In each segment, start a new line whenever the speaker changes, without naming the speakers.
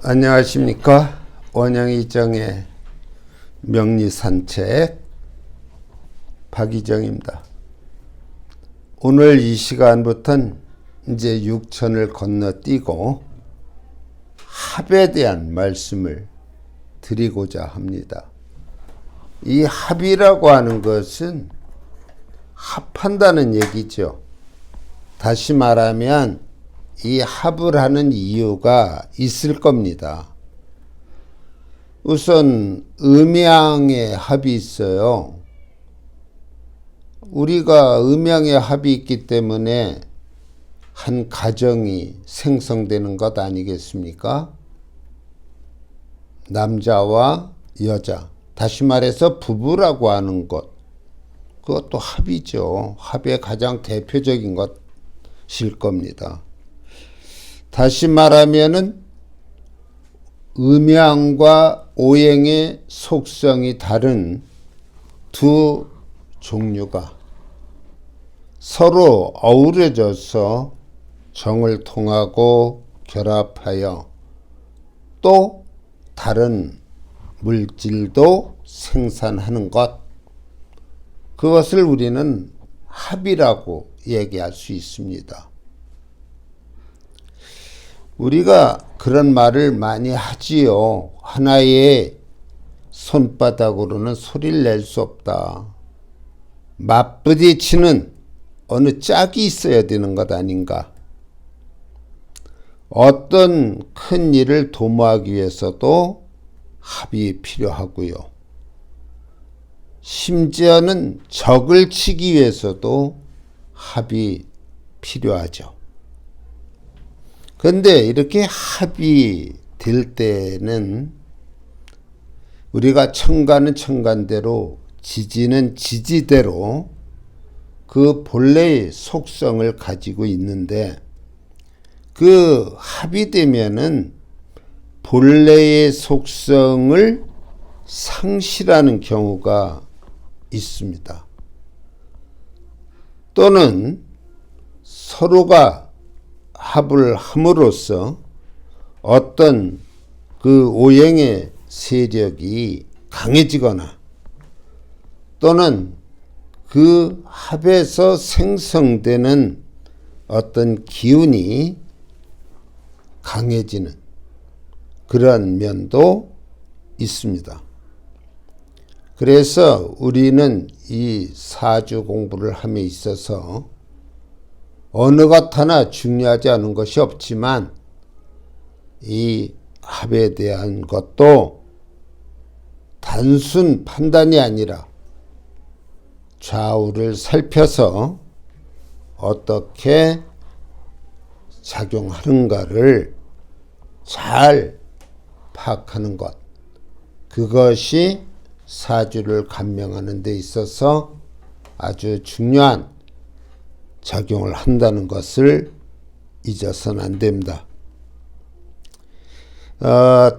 안녕하십니까. 원영이정의 명리산책 박이정입니다. 오늘 이 시간부터는 이제 육천을 건너뛰고 합에 대한 말씀을 드리고자 합니다. 이 합이라고 하는 것은 합한다는 얘기죠. 다시 말하면 이 합을 하는 이유가 있을 겁니다. 우선 음양의 합이 있어요. 우리가 음양의 합이 있기 때문에 한 가정이 생성되는 것 아니겠습니까? 남자와 여자, 다시 말해서 부부라고 하는 것, 그것도 합이죠. 합의 가장 대표적인 것일 겁니다. 다시 말하면은 음양과 오행의 속성이 다른 두 종류가 서로 어우러져서 정을 통하고 결합하여 또 다른 물질도 생산하는 것, 그것을 우리는 합이라고 얘기할 수 있습니다. 우리가 그런 말을 많이 하지요. 하나의 손바닥으로는 소리를 낼 수 없다. 맞부딪히는 어느 짝이 있어야 되는 것 아닌가. 어떤 큰 일을 도모하기 위해서도 합이 필요하고요. 심지어는 적을 치기 위해서도 합이 필요하죠. 그런데 이렇게 합이 될 때는 우리가 청가는 청간대로, 지지는 지지대로 그 본래의 속성을 가지고 있는데, 그 합이 되면은 본래의 속성을 상실하는 경우가 있습니다. 또는 서로가 합을 함으로써 어떤 그 오행의 세력이 강해지거나 또는 그 합에서 생성되는 어떤 기운이 강해지는 그런 면도 있습니다. 그래서 우리는 이 사주 공부를 함에 있어서 어느 것 하나 중요하지 않은 것이 없지만 이 합에 대한 것도 단순 판단이 아니라 좌우를 살펴서 어떻게 작용하는가를 잘 파악하는 것, 그것이 사주를 감명하는 데 있어서 아주 중요한 작용을 한다는 것을 잊어서는 안 됩니다.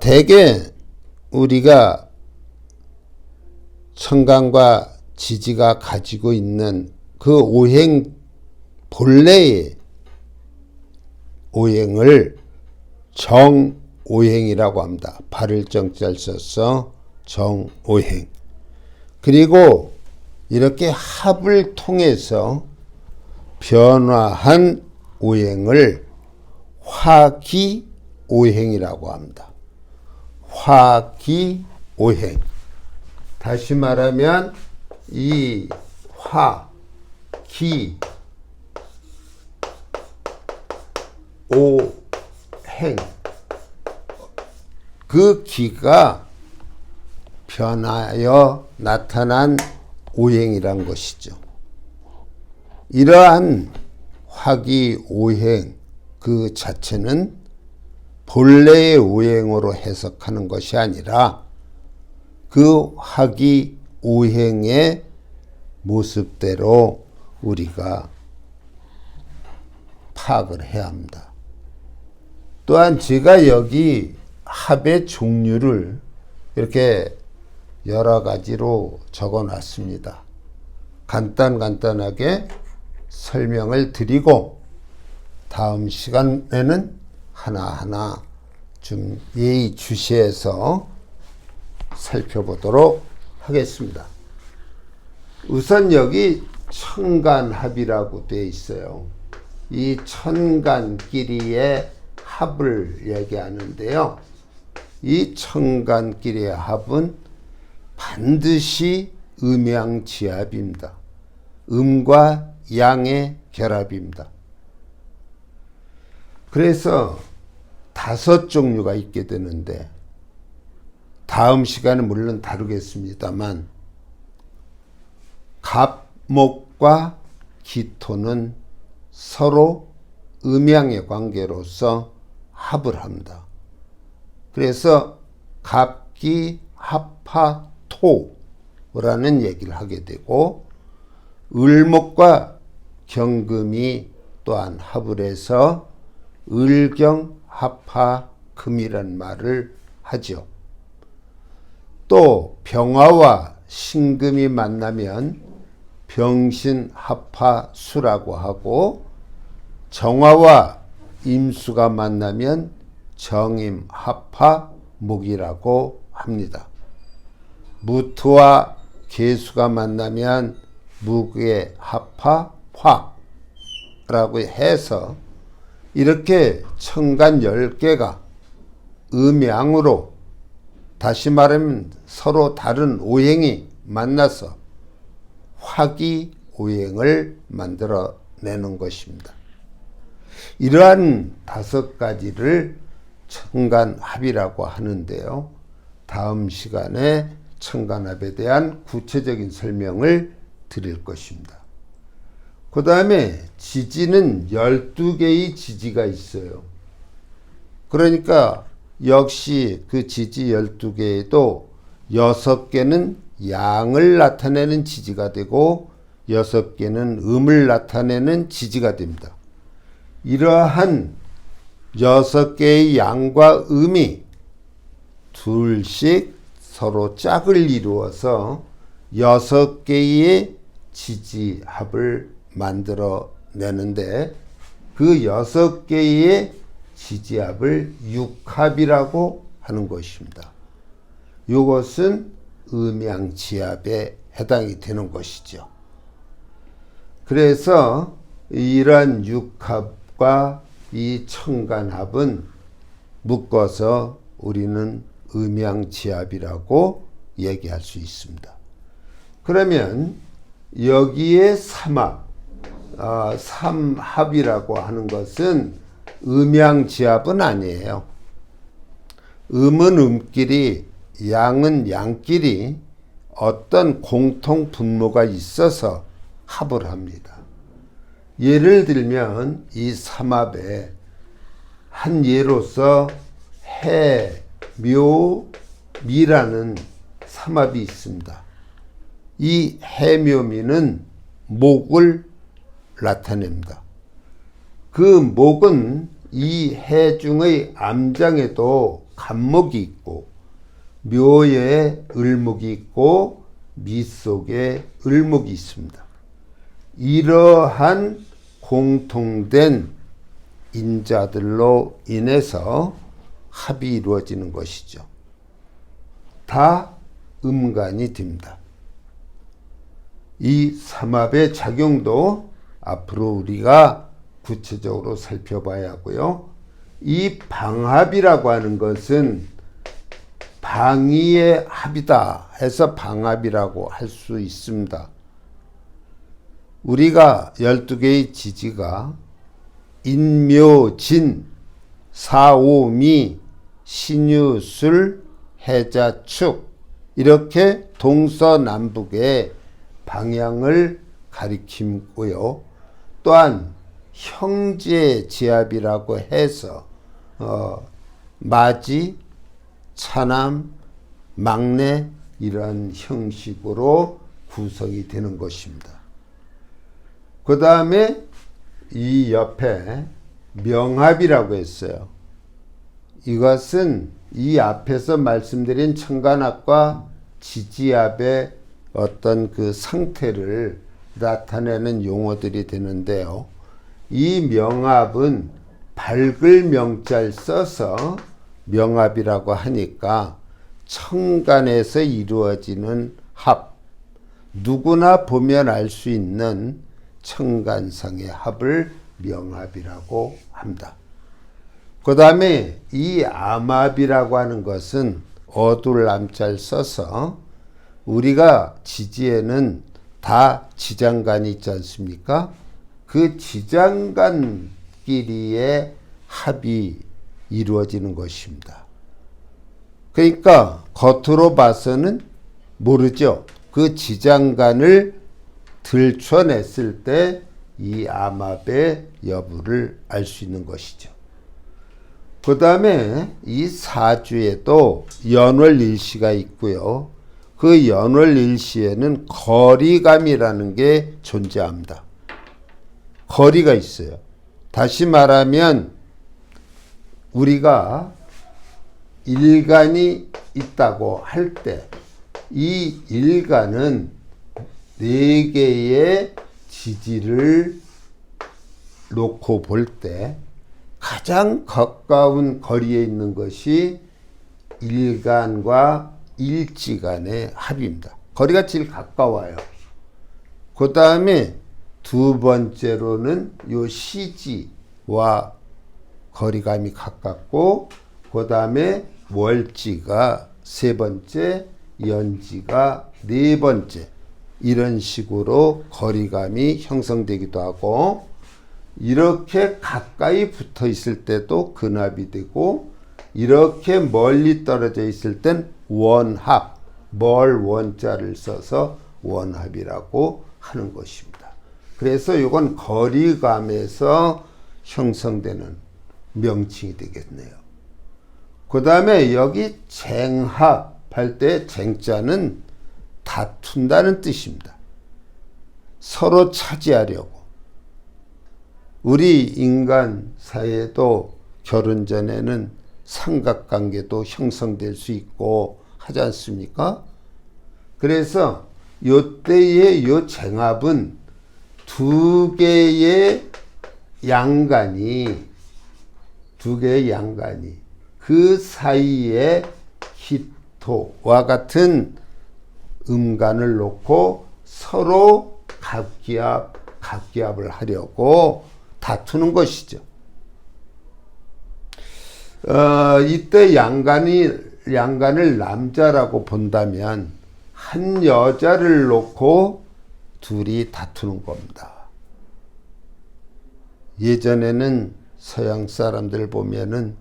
대개 우리가 청간과 지지가 가지고 있는 그 오행, 본래의 오행을 정오행이라고 합니다. 발을 정자를 써서 정오행. 그리고 이렇게 합을 통해서 변화한 오행을 화기오행이라고 합니다. 화기오행. 다시 말하면 이 화, 기, 오행, 그 기가 변하여 나타난 오행이란 것이죠. 이러한 화기오행 그 자체는 본래의 오행으로 해석하는 것이 아니라 그 화기오행의 모습대로 우리가 파악을 해야 합니다. 또한 제가 여기 합의 종류를 이렇게 여러 가지로 적어 놨습니다. 간단하게 설명을 드리고 다음 시간에는 하나하나 좀 예의주시해서 살펴보도록 하겠습니다. 우선 여기 천간합이라고 되어 있어요. 이 천간끼리의 합을 얘기하는데요. 이 천간끼리의 합은 반드시 음양지합입니다. 음과 양의 결합입니다. 그래서 5종류가 있게 되는데 다음 시간에 물론 다루겠습니다만 갑목과 기토는 서로 음양의 관계로서 합을 합니다. 그래서 갑기합화토라는 얘기를 하게 되고 을목과 경금이 또한 합을 해서 을경합화금이라는 말을 하죠. 또 병화와 신금이 만나면 병신합화수라고 하고 정화와 임수가 만나면 정임합화목이라고 합니다. 무토와 계수가 만나면 무괴합화화라고 해서 이렇게 천간 10개가 음양으로 다시 말하면 서로 다른 오행이 만나서 화기오행을 만들어내는 것입니다. 이러한 5가지를 천간합이라고 하는데요. 다음 시간에 천간합에 대한 구체적인 설명을 드릴 것입니다. 그 다음에 지지는 12개의 지지가 있어요. 그러니까 역시 그 지지 12개에도 6개는 양을 나타내는 지지가 되고 6개는 음을 나타내는 지지가 됩니다. 이러한 6개의 양과 음이 둘씩 서로 짝을 이루어서 6개의 지지합을 만들어내는데 그 6개의 지지합을 육합이라고 하는 것입니다. 이것은 음양지합에 해당이 되는 것이죠. 그래서 이러한 육합과 이 천간합은 묶어서 우리는 음양지합이라고 얘기할 수 있습니다. 그러면 여기에 삼합이라고 하는 것은 음양지합은 아니에요. 음은 음끼리, 양은 양끼리 어떤 공통 분모가 있어서 합을 합니다. 예를 들면 이 삼합에 한 예로서 해, 묘, 미라는 삼합이 있습니다. 이 해, 묘, 미는 목을 나타냅니다. 그 목은 이 해 중의 암장에도 간목이 있고 묘에 을목이 있고 미 속에 을목이 있습니다. 이러한 공통된 인자들로 인해서 합이 이루어지는 것이죠. 다 음간이 됩니다. 이 삼합의 작용도 앞으로 우리가 구체적으로 살펴봐야 하고요. 이 방합이라고 하는 것은 방위의 합이다 해서 방합이라고 할 수 있습니다. 우리가 12개의 지지가 인묘진, 사오미, 신유술, 해자축 이렇게 동서남북의 방향을 가리키고요. 또한 형제 지합이라고 해서 마지, 차남, 막내 이런 형식으로 구성이 되는 것입니다. 그 다음에 이 옆에 명합이라고 했어요. 이것은 이 앞에서 말씀드린 천간합과 지지합의 어떤 그 상태를 나타내는 용어들이 되는데요. 이 명합은 밝을 명자를 써서 명합이라고 하니까 천간에서 이루어지는 합, 누구나 보면 알 수 있는 천간상의 합을 명합이라고 합니다. 그 다음에 이 암합이라고 하는 것은 어둘 암자를 써서 우리가 지지에는 다 지장간이 있지 않습니까? 그 지장간끼리의 합이 이루어지는 것입니다. 그러니까 겉으로 봐서는 모르죠. 그 지장간을 들춰냈을 때 이 암합의 여부를 알 수 있는 것이죠. 그 다음에 이 사주에도 연월일시가 있고요. 그 연월일시에는 거리감이라는 게 존재합니다. 거리가 있어요. 다시 말하면 우리가 일간이 있다고 할 때 이 일간은 4개의 지지를 놓고 볼 때 가장 가까운 거리에 있는 것이 일간과 일지 간의 합입니다. 거리가 제일 가까워요. 그 다음에 두 번째로는 요 시지와 거리감이 가깝고, 그 다음에 월지가 세 번째, 연지가 네 번째, 이런 식으로 거리감이 형성되기도 하고, 이렇게 가까이 붙어 있을 때도 근합이 되고, 이렇게 멀리 떨어져 있을 땐 원합, 멀 원자를 써서 원합이라고 하는 것입니다. 그래서 이건 거리감에서 형성되는 명칭이 되겠네요. 그 다음에 여기 쟁합 할 때 쟁자는 다툰다는 뜻입니다. 서로 차지하려고. 우리 인간 사회에도 결혼 전에는 삼각관계도 형성될 수 있고 하지 않습니까? 그래서 요때의 요 쟁합은 두 개의 양간이 그 사이에 기토와 같은 음간을 놓고 서로 갑기합을 하려고 다투는 것이죠. 이때 양간을 남자라고 본다면 한 여자를 놓고 둘이 다투는 겁니다. 예전에는 서양 사람들 보면은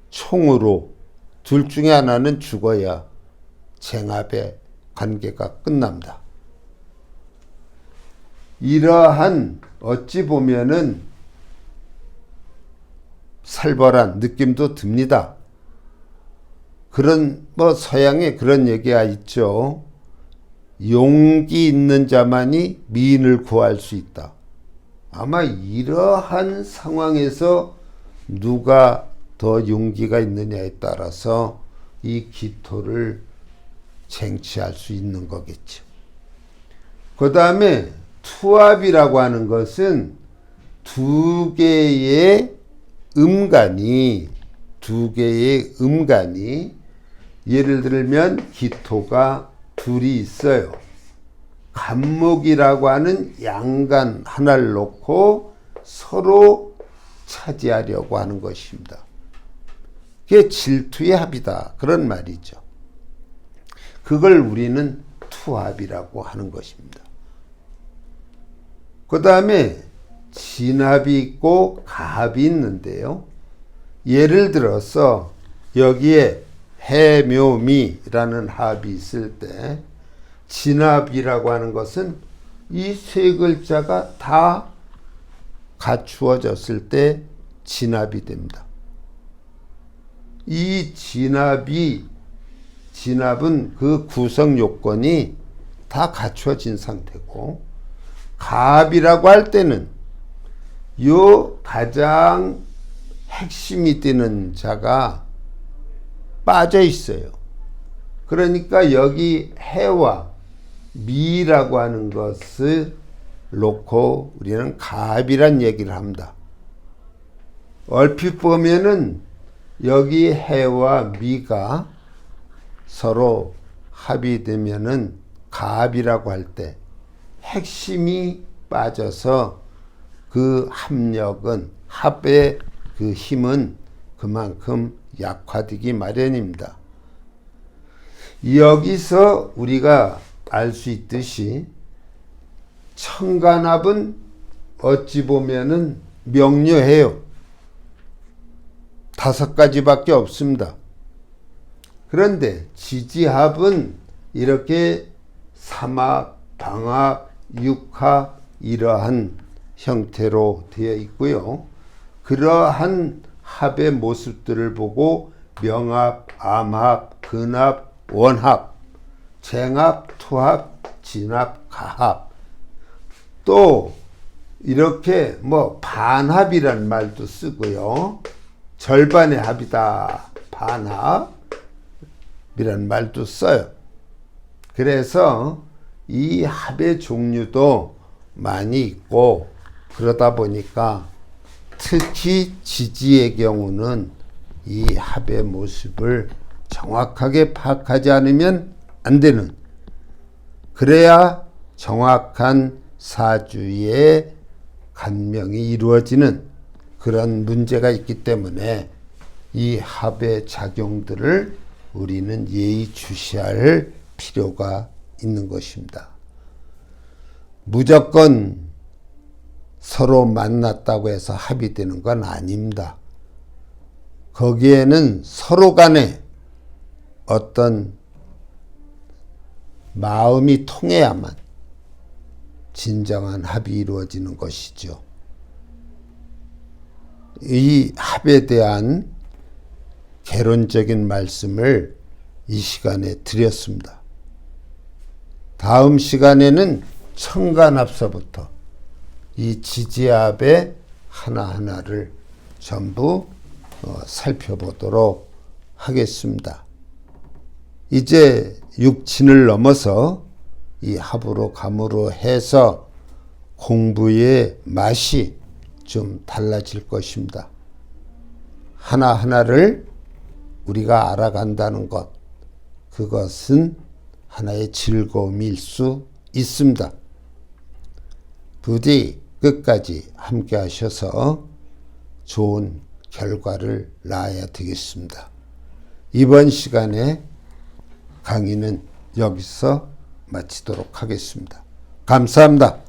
총으로 둘 중에 하나는 죽어야 쟁합의 관계가 끝납니다. 이러한 어찌 보면은 살벌한 느낌도 듭니다. 그런 서양에 그런 얘기가 있죠. 용기 있는 자만이 미인을 구할 수 있다. 아마 이러한 상황에서 누가 더 용기가 있느냐에 따라서 이 기토를 쟁취할 수 있는 거겠죠. 그 다음에 투합이라고 하는 것은 두 개의 음간이 예를 들면 기토가 둘이 있어요. 간목이라고 하는 양간 하나를 놓고 서로 차지하려고 하는 것입니다. 그게 질투의 합이다, 그런 말이죠. 그걸 우리는 투합이라고 하는 것입니다. 그 다음에 진합이 있고 가합이 있는데요. 예를 들어서 여기에 해묘미라는 합이 있을 때 진합이라고 하는 것은 이 세 글자가 다 갖추어졌을 때 진합이 됩니다. 이 진합은 그 구성 요건이 다 갖추어진 상태고, 가합이라고 할 때는 요 가장 핵심이 되는 자가 빠져 있어요. 그러니까 여기 해와 미라고 하는 것을 놓고 우리는 가합이란 얘기를 합니다. 얼핏 보면은 여기 해와 미가 서로 합의되면은 갑이라고 할 때 핵심이 빠져서 그 합력은 합의 그 힘은 그만큼 약화되기 마련입니다. 여기서 우리가 알 수 있듯이 천간합은 어찌 보면은 명료해요. 5가지밖에 없습니다. 그런데 지지합은 이렇게 삼합, 방합, 육합 이러한 형태로 되어 있고요. 그러한 합의 모습들을 보고 명합, 암합, 근합, 원합, 쟁합, 투합, 진합, 가합, 또 이렇게 뭐 반합이란 말도 쓰고요. 절반의 합이다, 반합이란 말도 써요. 그래서 이 합의 종류도 많이 있고, 그러다 보니까 특히 지지의 경우는 이 합의 모습을 정확하게 파악하지 않으면 안 되는, 그래야 정확한 사주의 간명이 이루어지는 그런 문제가 있기 때문에 이 합의 작용들을 우리는 예의주시할 필요가 있는 것입니다. 무조건 서로 만났다고 해서 합의되는 건 아닙니다. 거기에는 서로 간에 어떤 마음이 통해야만 진정한 합이 이루어지는 것이죠. 이 합에 대한 개론적인 말씀을 이 시간에 드렸습니다. 다음 시간에는 천간합서부터 이 지지합의 하나하나를 전부 살펴보도록 하겠습니다. 이제 육친을 넘어서 이 합으로 감으로 해서 공부의 맛이 좀 달라질 것입니다. 하나하나를 우리가 알아간다는 것, 그것은 하나의 즐거움일 수 있습니다. 부디 끝까지 함께 하셔서 좋은 결과를 낳아야 되겠습니다. 이번 시간에 강의는 여기서 마치도록 하겠습니다. 감사합니다.